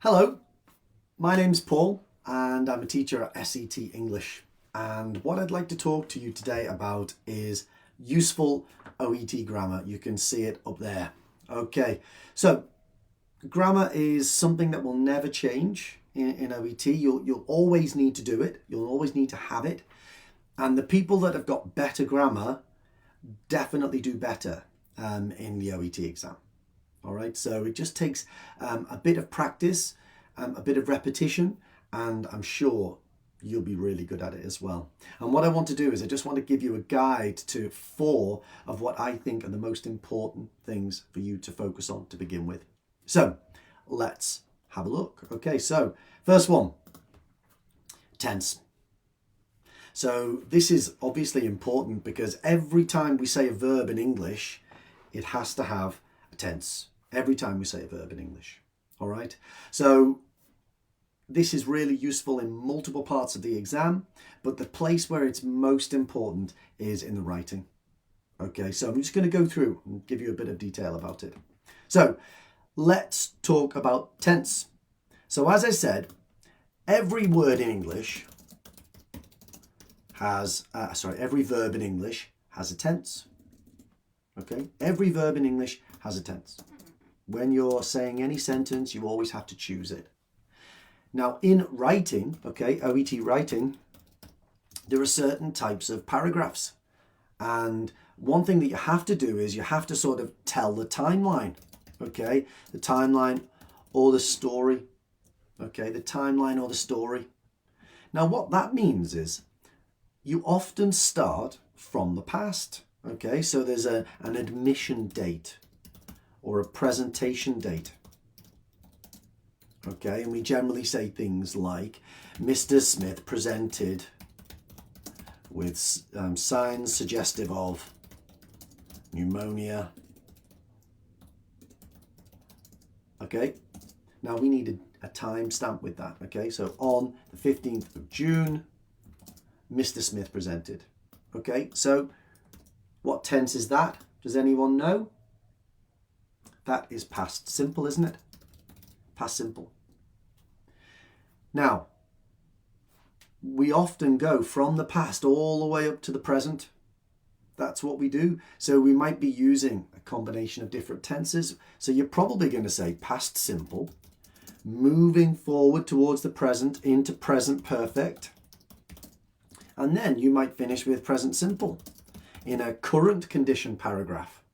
Hello, my name's Paul and I'm a teacher at SET English, and what I'd like to talk to you today about is useful OET grammar. You can see it up there. Okay, so grammar is something that will never change in OET. You'll always need to do it. You'll always need to have it. And the people that have got better grammar definitely do better in the OET exam. All right, so it just takes a bit of practice, a bit of repetition, and I'm sure you'll be really good at it as well. And what I want to do is I just want to give you a guide to 4 of what I think are the most important things for you to focus on to begin with. So let's have a look. Okay, so first one, tense. So this is obviously important because every time we say a verb in English, it has to have a tense. Every time we say a verb in English. All right. So this is really useful in multiple parts of the exam, but the place where it's most important is in the writing. Okay, so I'm just going to go through and give you a bit of detail about it. So let's talk about tense. So as I said, every word in English has, every verb in English has a tense. Okay, every verb in English has a tense. When you're saying any sentence, you always have to choose it. Now in writing, okay, OET writing, there are certain types of paragraphs. And one thing that you have to do is you have to sort of tell the timeline, okay? The timeline or the story, okay? The timeline or the story. Now what that means is you often start from the past, okay? So there's an admission date or a presentation date. Okay, and we generally say things like, Mr. Smith presented with signs suggestive of pneumonia. Okay, now we need a time stamp with that. Okay, so on the 15th of June, Mr. Smith presented. Okay, so what tense is that? Does anyone know? That is past simple, isn't it? Past simple. Now, we often go from the past all the way up to the present. That's what we do. So we might be using a combination of different tenses. So you're probably going to say past simple, moving forward towards the present into present perfect. And then you might finish with present simple in a current condition paragraph.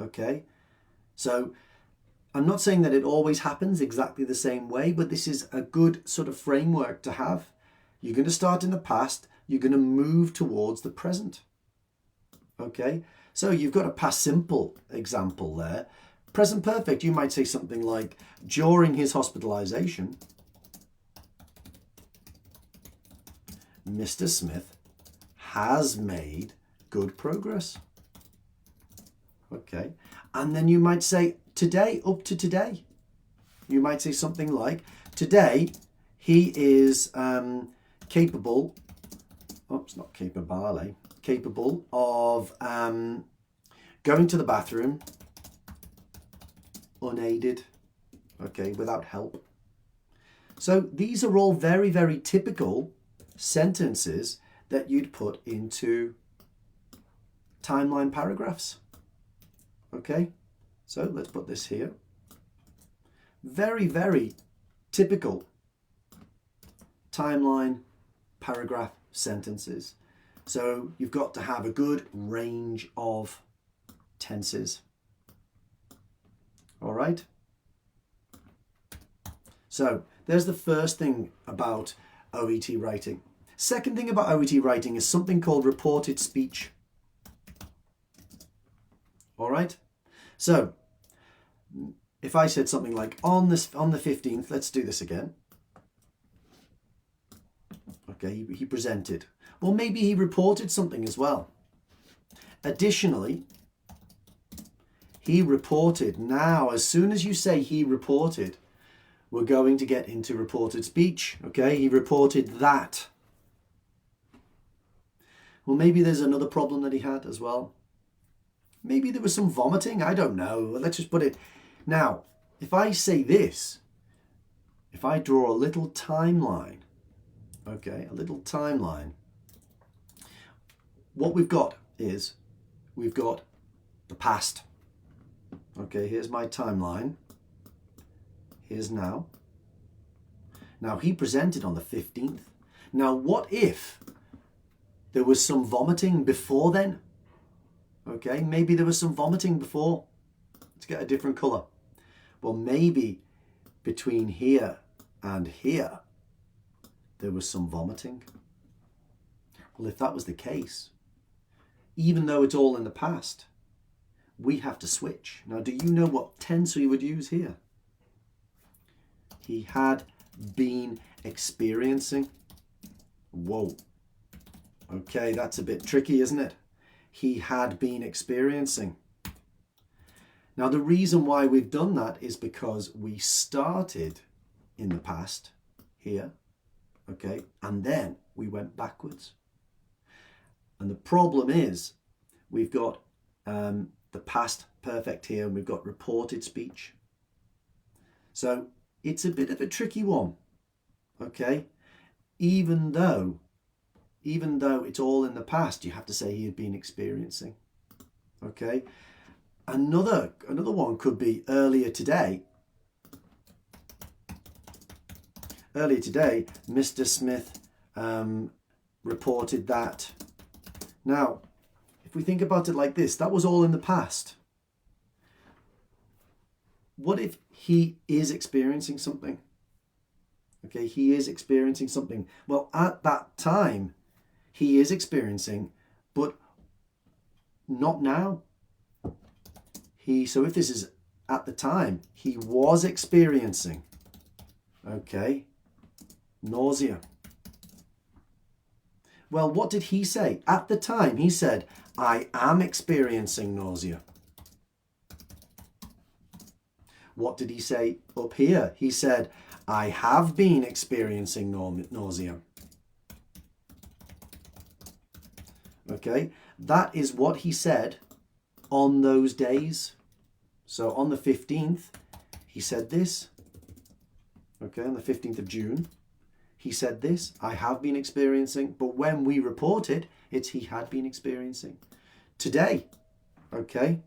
Okay? So I'm not saying that it always happens exactly the same way, but this is a good sort of framework to have. You're going to start in the past, you're going to move towards the present. Okay, so you've got a past simple example there. Present perfect, you might say something like, during his hospitalization, Mr. Smith has made good progress. Okay, and then you might say today, up to today. You might say something like, today he is capable of going to the bathroom unaided, okay, without help. So these are all very, very typical sentences that you'd put into timeline paragraphs. Okay, so let's put this here. Very, very typical timeline paragraph sentences. So you've got to have a good range of tenses. All right. So there's the first thing about OET writing. Second thing about OET writing is something called reported speech. All right. So if I said something like on the 15th, let's do this again. Okay, he presented. Well, maybe he reported something as well. Additionally, he reported. Now, as soon as you say he reported, we're going to get into reported speech. Okay, he reported that. Well, maybe there's another problem that he had as well. Maybe there was some vomiting. I don't know. Let's just put it. Now, if I say this, if I draw a little timeline, okay, a little timeline, what we've got is we've got the past. Okay, here's my timeline. Here's now. Now, he presented on the 15th. Now, what if there was some vomiting before then? Okay, maybe there was some vomiting before. Let's get a different colour. Well, maybe between here and here, there was some vomiting. Well, if that was the case, even though it's all in the past, we have to switch. Now, do you know what tense we would use here? He had been experiencing. Whoa. Okay, that's a bit tricky, isn't it? He had been experiencing. Now, the reason why we've done that is because we started in the past here, okay, and then we went backwards. And the problem is we've got the past perfect here, and we've got reported speech. So it's a bit of a tricky one, okay? Even though it's all in the past, you have to say he had been experiencing, okay? Another one could be earlier today. Earlier today, Mr. Smith reported that. Now, if we think about it like this, that was all in the past. What if he is experiencing something? Okay, he is experiencing something. Well, at that time, he is experiencing, but not now. So if this is at the time, he was experiencing, okay, nausea. Well, what did he say? At the time, he said, I am experiencing nausea. What did he say up here? He said, I have been experiencing nausea. Okay, that is what he said on those days. So on the 15th, he said this. Okay, on the 15th of June, he said this, I have been experiencing. But when we report it, it's he had been experiencing. Today, okay,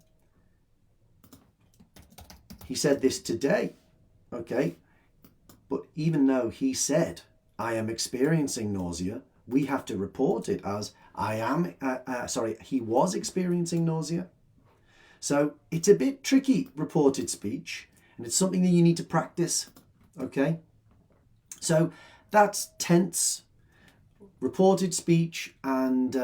he said this today, okay. But even though he said, I am experiencing nausea, we have to report it as he was experiencing nausea. So it's a bit tricky, reported speech, and it's something that you need to practice, okay? So that's tense, reported speech, and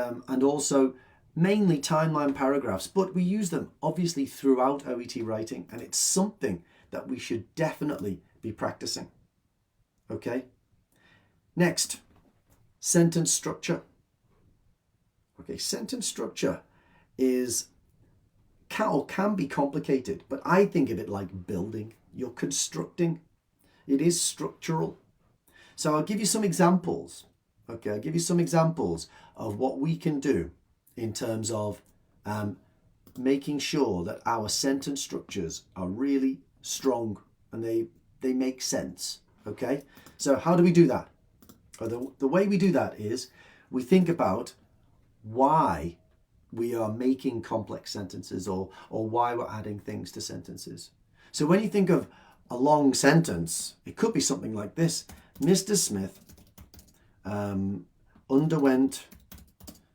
also mainly timeline paragraphs, but we use them obviously throughout OET writing, and it's something that we should definitely be practicing, okay? Next, sentence structure. Okay, sentence structure can be complicated, but I think of it like building. You're constructing. It is structural. So I'll give you some examples. Okay, I'll give you some examples of what we can do in terms of making sure that our sentence structures are really strong and they make sense. Okay, so how do we do that? The way we do that is we think about why we are making complex sentences or why we're adding things to sentences. So when you think of a long sentence, it could be something like this. Mr. Smith underwent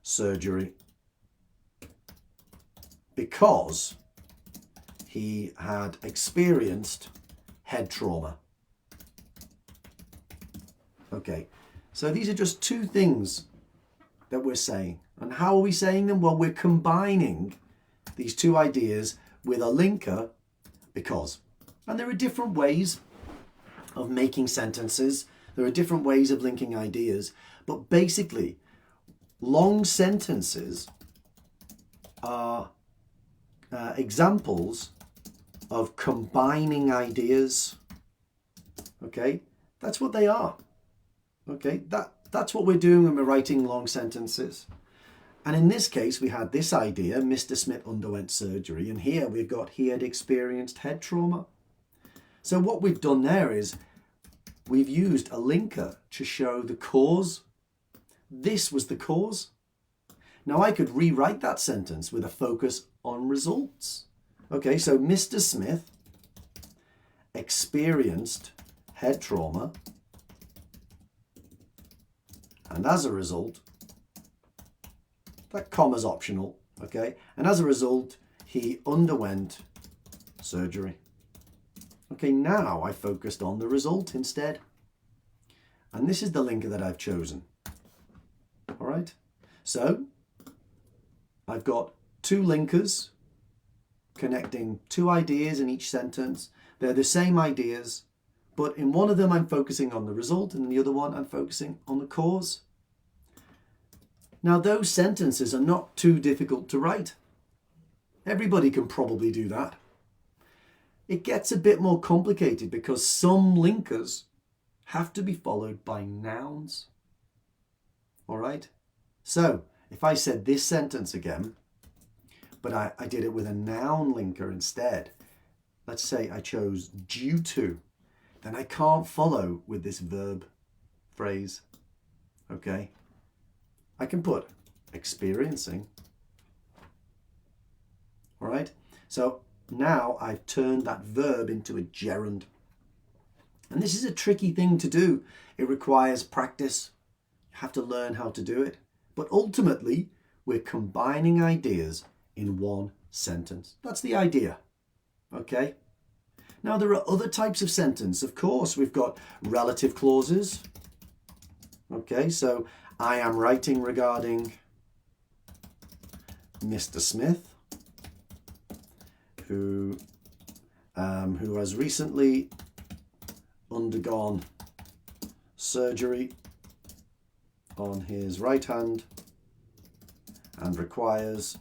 surgery because he had experienced head trauma. Okay, so these are just two things that we're saying. And how are we saying them? Well, we're combining these two ideas with a linker, because. And there are different ways of making sentences. There are different ways of linking ideas. But basically, long sentences are examples of combining ideas. Okay, that's what they are. Okay, that's what we're doing when we're writing long sentences. And in this case, we had this idea, Mr. Smith underwent surgery, and here we've got he had experienced head trauma. So what we've done there is we've used a linker to show the cause. This was the cause. Now I could rewrite that sentence with a focus on results. Okay, so Mr. Smith experienced head trauma, and as a result, that comma's optional, okay? And as a result, he underwent surgery. Okay, now I focused on the result instead. And this is the linker that I've chosen. All right, so I've got two linkers connecting two ideas in each sentence. They're the same ideas, but in one of them I'm focusing on the result, and in the other one I'm focusing on the cause. Now those sentences are not too difficult to write. Everybody can probably do that. It gets a bit more complicated because some linkers have to be followed by nouns. All right? So if I said this sentence again, but I did it with a noun linker instead, let's say I chose due to, then I can't follow with this verb phrase. Okay? I can put experiencing. All right? So now I've turned that verb into a gerund. And this is a tricky thing to do. It requires practice. You have to learn how to do it. But ultimately, we're combining ideas in one sentence. That's the idea. Okay? Now, there are other types of sentence. Of course, we've got relative clauses. Okay, so I am writing regarding Mr. Smith, who has recently undergone surgery on his right hand and requires,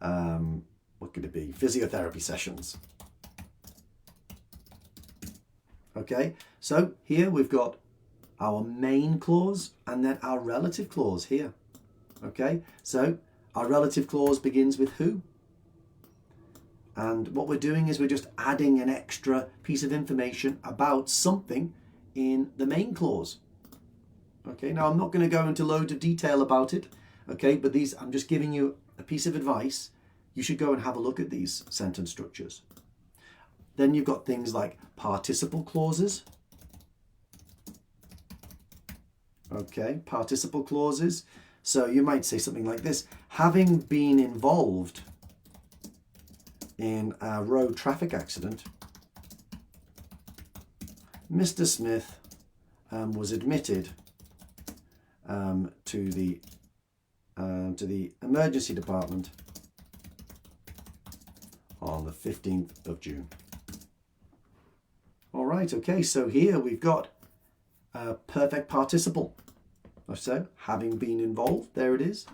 what could it be, physiotherapy sessions. Okay, so here we've got our main clause and then our relative clause here. Okay, so our relative clause begins with who. And what we're doing is we're just adding an extra piece of information about something in the main clause. Okay, now I'm not going to go into loads of detail about it, okay, but I'm just giving you a piece of advice. You should go and have a look at these sentence structures. Then you've got things like participle clauses. Okay, participle clauses. So you might say something like this: having been involved in a road traffic accident, Mr. Smith was admitted to the emergency department on the 15th of June. All right, okay, so here we've got a perfect participle. So, having been involved, there it is.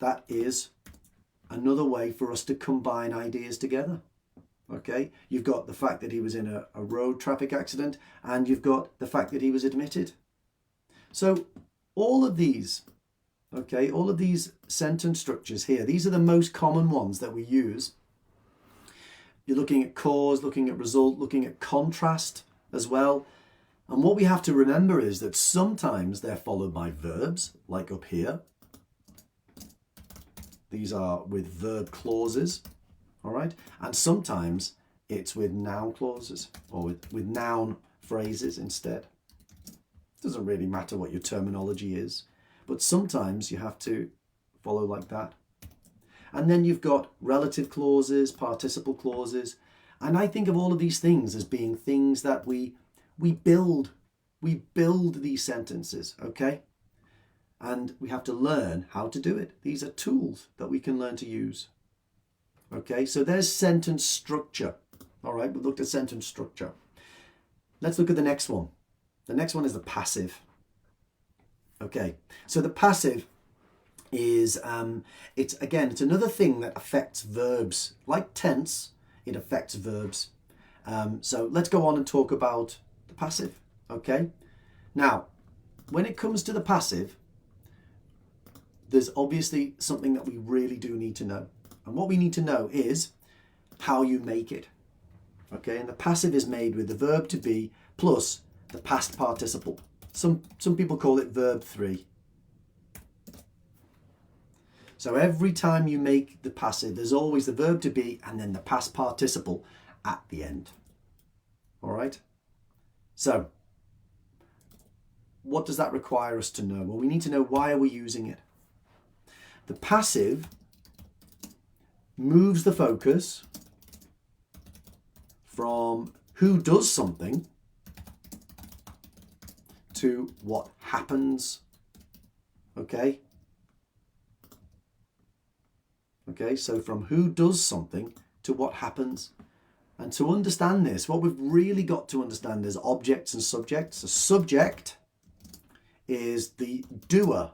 That is another way for us to combine ideas together. Okay, you've got the fact that he was in a road traffic accident, and you've got the fact that he was admitted. So all of these, okay, all of these sentence structures here, these are the most common ones that we use. You're looking at cause, looking at result, looking at contrast as well. And what we have to remember is that sometimes they're followed by verbs, like up here. These are with verb clauses, all right? And sometimes it's with noun clauses or with noun phrases instead. It doesn't really matter what your terminology is, but sometimes you have to follow like that. And then you've got relative clauses, participle clauses. And I think of all of these things as being things that we build these sentences, okay? And we have to learn how to do it. These are tools that we can learn to use. Okay, so there's sentence structure. All right, we looked at sentence structure. Let's look at the next one. The next one is the passive. Okay, so the passive is, it's another thing that affects verbs. Like tense, it affects verbs. So let's go on and talk about the passive, okay? Now, when it comes to the passive, there's obviously something that we really do need to know. And what we need to know is how you make it. Okay, and the passive is made with the verb to be plus the past participle. Some people call it verb 3. So every time you make the passive, there's always the verb to be and then the past participle at the end. All right? So what does that require us to know? Well, we need to know, why are we using it? The passive moves the focus from who does something to what happens. Okay? Okay, so from who does something to what happens. And to understand this, what we've really got to understand is objects and subjects. A subject is the doer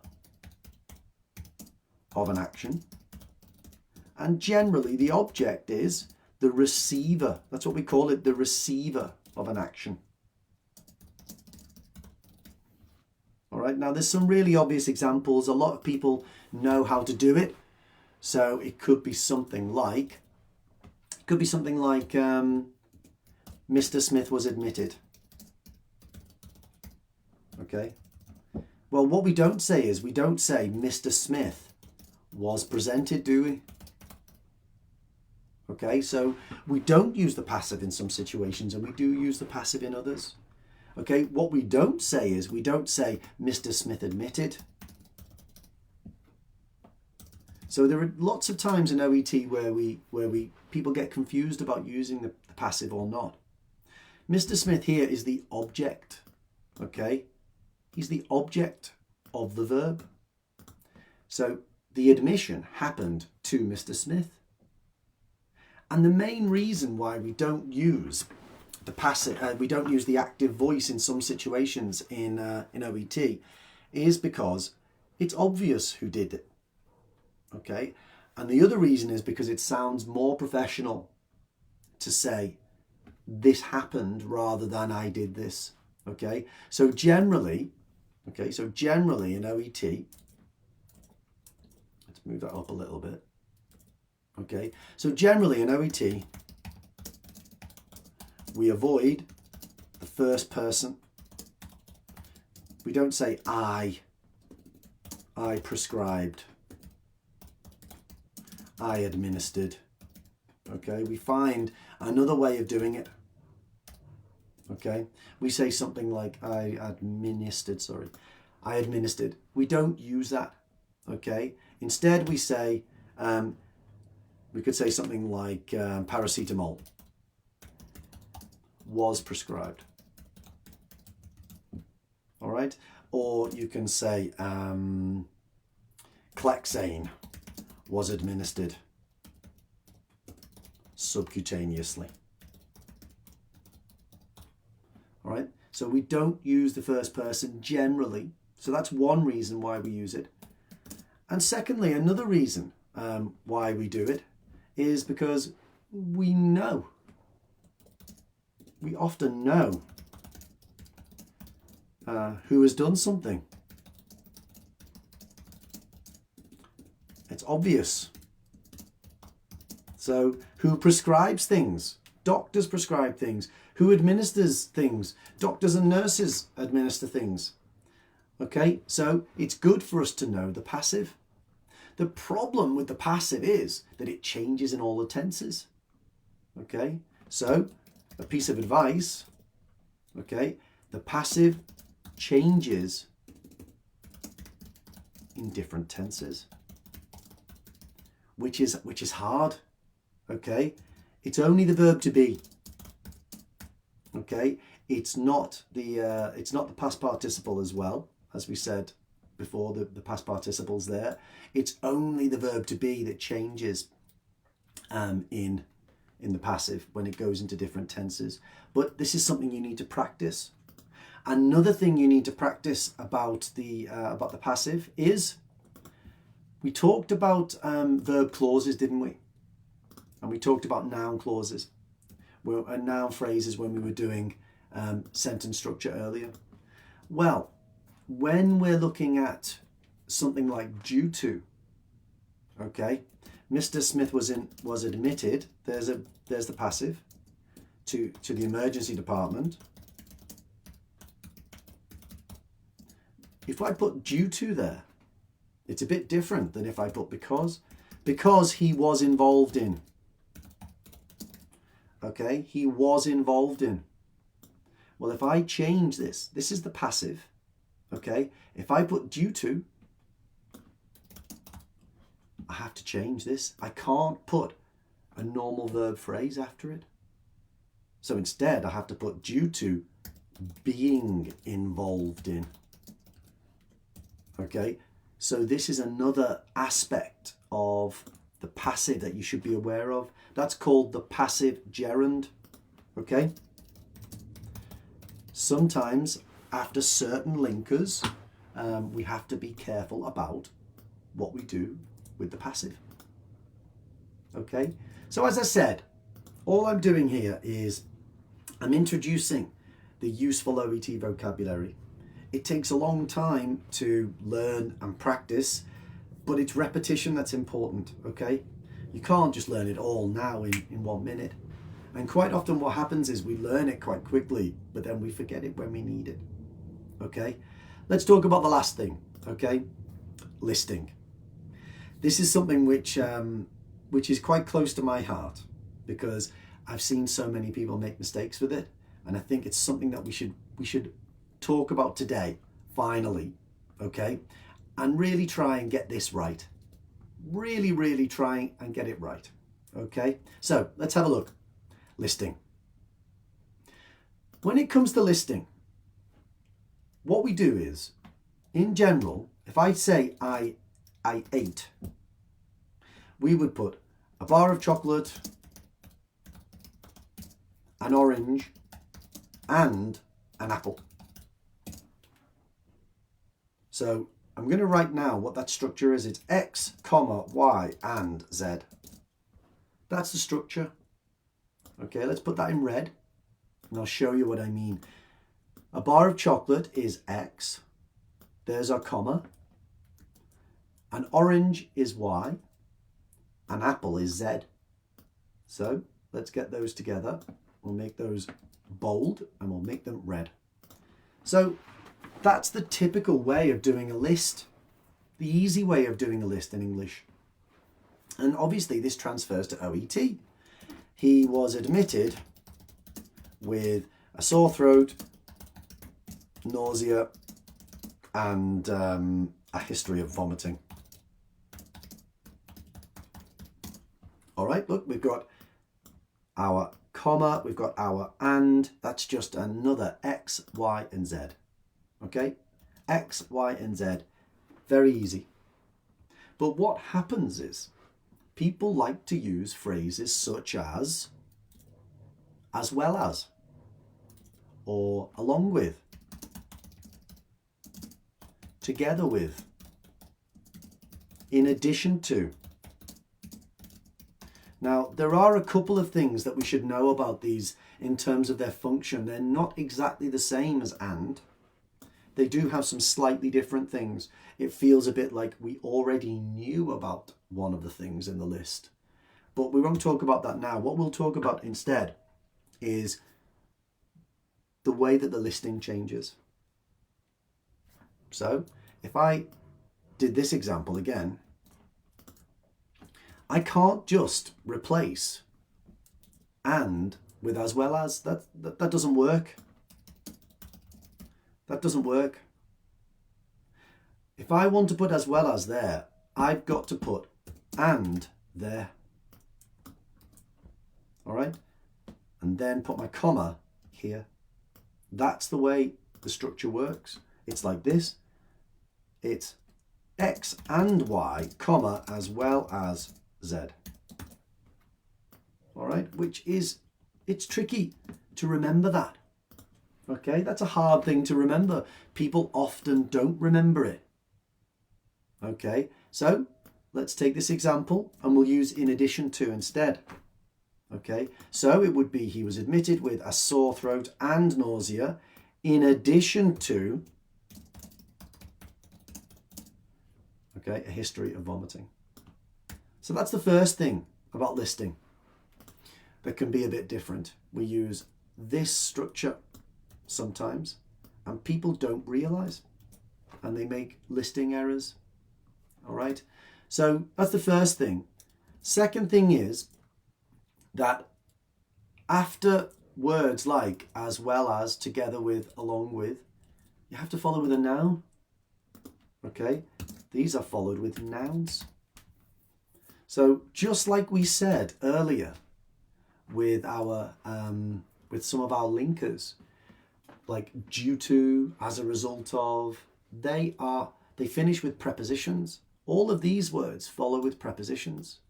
of an action. And generally the object is the receiver. That's what we call it, the receiver of an action. All right, now there's some really obvious examples. A lot of people know how to do it. So it could be something like, Mr. Smith was admitted. Okay. Well, what we don't say is, we don't say Mr. Smith was presented, do we? Okay, so we don't use the passive in some situations and we do use the passive in others. Okay, what we don't say is, we don't say Mr. Smith admitted. So there are lots of times in OET where people get confused about using the passive or not. Mr. Smith here is the object, okay? He's the object of the verb. So the admission happened to Mr. Smith. And the main reason why we don't use the passive, we don't use the active voice in some situations in OET is because it's obvious who did it. Okay, and the other reason is because it sounds more professional to say this happened rather than I did this. Okay, so generally in OET, let's move that up a little bit. Okay, so generally in OET, we avoid the first person. We don't say I prescribed, I administered. Okay, we find another way of doing it. Okay, we say something like I administered. We don't use that. Okay, instead we say, we could say something like paracetamol was prescribed. All right, or you can say Clexane was administered subcutaneously. All right, so we don't use the first person generally. So that's one reason why we use it. And secondly, another reason why we do it is because we often know who has done something. It's obvious. So who prescribes things? Doctors prescribe things. Who administers things? Doctors and nurses administer things. Okay, so it's good for us to know the passive. The problem with the passive is that it changes in all the tenses. Okay, so a piece of advice, okay, the passive changes in different tenses, which is hard. Okay, it's only the verb to be. Okay, it's not the past participle as well, as we said before, the past participle's there. It's only the verb to be that changes in the passive when it goes into different tenses. But this is something you need to practice. Another thing you need to practice about the passive is, we talked about verb clauses, didn't we? And we talked about noun clauses, and noun phrases when we were doing sentence structure earlier. Well, when we're looking at something like due to, okay, Mr. Smith was admitted, there's the passive. to the emergency department. If I put due to there, it's a bit different than if I put because. Because he was involved in. Okay, he was involved in. Well, if I change this, this is the passive. Okay, if I put due to, I have to change this. I can't put a normal verb phrase after it. So instead, I have to put due to being involved in. Okay, so this is another aspect of the passive that you should be aware of. That's called the passive gerund. Okay, sometimes after certain linkers, we have to be careful about what we do with the passive. Okay, so as I said, all I'm doing here is I'm introducing the useful OET vocabulary. It takes a long time to learn and practice, but it's repetition that's important, okay? You can't just learn it all now in 1 minute. And quite often what happens is we learn it quite quickly, but then we forget it when we need it, okay? Let's talk about the last thing, okay? Listing. This is something which is quite close to my heart because I've seen so many people make mistakes with it, and I think it's something that we should talk about today, finally, okay? And really try and get this right. Really try and get it right, okay? So let's have a look. Listing. When it comes to listing, what we do is, in general, if I say I ate, we would put a bar of chocolate, an orange, and an apple. So I'm going to write now what that structure is. It's X, comma, Y, and Z. That's the structure. Okay, let's put that in red, and I'll show you what I mean. A bar of chocolate is X. There's our comma. An orange is Y. An apple is Z. So let's get those together. We'll make those bold, and we'll make them red. So that's the typical way of doing a list, the easy way of doing a list in English. And obviously this transfers to OET. He was admitted with a sore throat, nausea, and a history of vomiting. All right, look, we've got our comma, we've got our and. That's just another X, Y, and Z. Okay, X, Y, and Z, very easy. But what happens is people like to use phrases such as well as, or along with, together with, in addition to. Now, there are a couple of things that we should know about these in terms of their function. They're not exactly the same as and. They do have some slightly different things. It feels a bit like we already knew about one of the things in the list. But we won't talk about that now. What we'll talk about instead is the way that the listing changes. So if I did this example again, I can't just replace and with as well as. That doesn't work. That doesn't work. If I want to put as well as there, I've got to put and there. All right? And then put my comma here. That's the way the structure works. It's like this. It's X and Y, comma, as well as Z. All right? It's tricky to remember that. Okay, that's a hard thing to remember. People often don't remember it. Okay, so let's take this example and we'll use in addition to instead. Okay, so it would be he was admitted with a sore throat and nausea in addition to, okay, a history of vomiting. So that's the first thing about listing. that can be a bit different. We use this structure sometimes, and people don't realize, and they make listing errors. All right, so that's the first thing. Second thing is that after words like as well as, together with, along with, you have to follow with a noun. Okay, these are followed with nouns. So just like we said earlier with our with some of our linkers, like due to, as a result of, they finish with prepositions. All of these words follow with prepositions,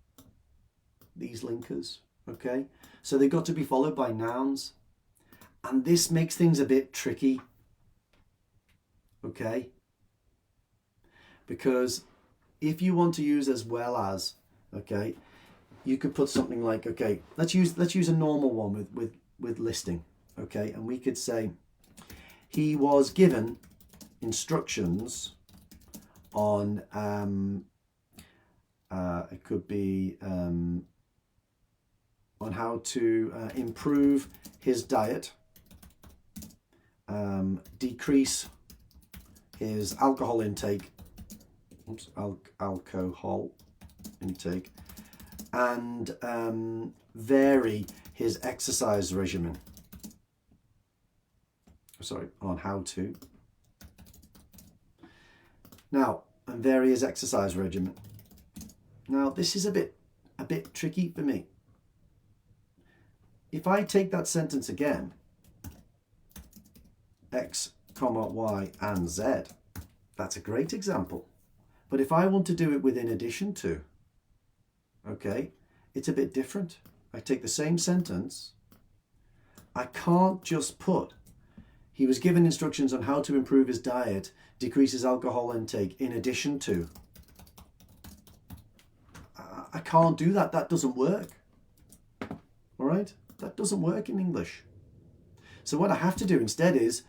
these linkers. Okay, so they've got to be followed by nouns, and this makes things a bit tricky. Okay, because if you want to use as well as, okay, you could put something like, okay, let's use a normal one with listing. Okay, and we could say he was given instructions on it could be on how to improve his diet, decrease his alcohol intake, alcohol intake, and vary his exercise regimen. Sorry, on how to. Now, and vary his exercise regimen. Now, this is a bit tricky for me. If I take that sentence again, X, comma, Y, and Z, that's a great example. But if I want to do it with in addition to, okay, it's a bit different. I take the same sentence. I can't just put, he was given instructions on how to improve his diet, decrease his alcohol intake, in addition to. I can't do that. That doesn't work. All right? That doesn't work in English. So what I have to do instead is,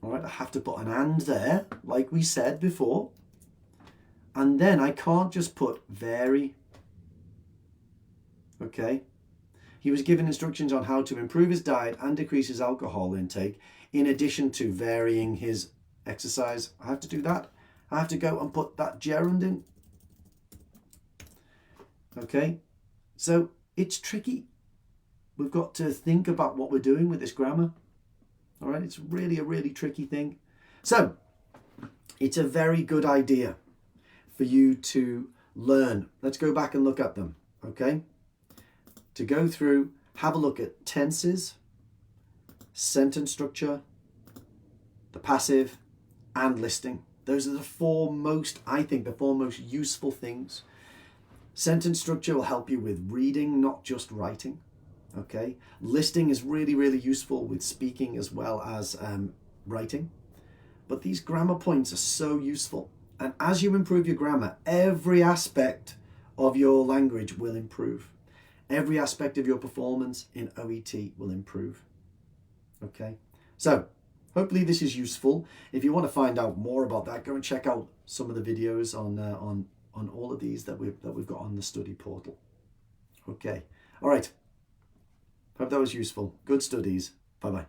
all right, I have to put an and there, like we said before. And then I can't just put vary. Okay? He was given instructions on how to improve his diet and decrease his alcohol intake, in addition to varying his exercise. I have to do that. I have to go and put that gerund in. Okay? So it's tricky. We've got to think about what we're doing with this grammar. All right? It's really a really tricky thing. So it's a very good idea for you to learn. Let's go back and look at them. Okay? To go through, have a look at tenses, sentence structure, the passive, and listing. Those are the four most, I think, the four most useful things. Sentence structure will help you with reading, not just writing. Okay? Listing is really, really useful with speaking as well as writing. But these grammar points are so useful. And as you improve your grammar, every aspect of your language will improve. Every aspect of your performance in OET will improve. Okay? So, hopefully this is useful. If you want to find out more about that, go and check out some of the videos on all of these that we've got on the study portal. Okay. All right. Hope that was useful. Good studies. Bye-bye.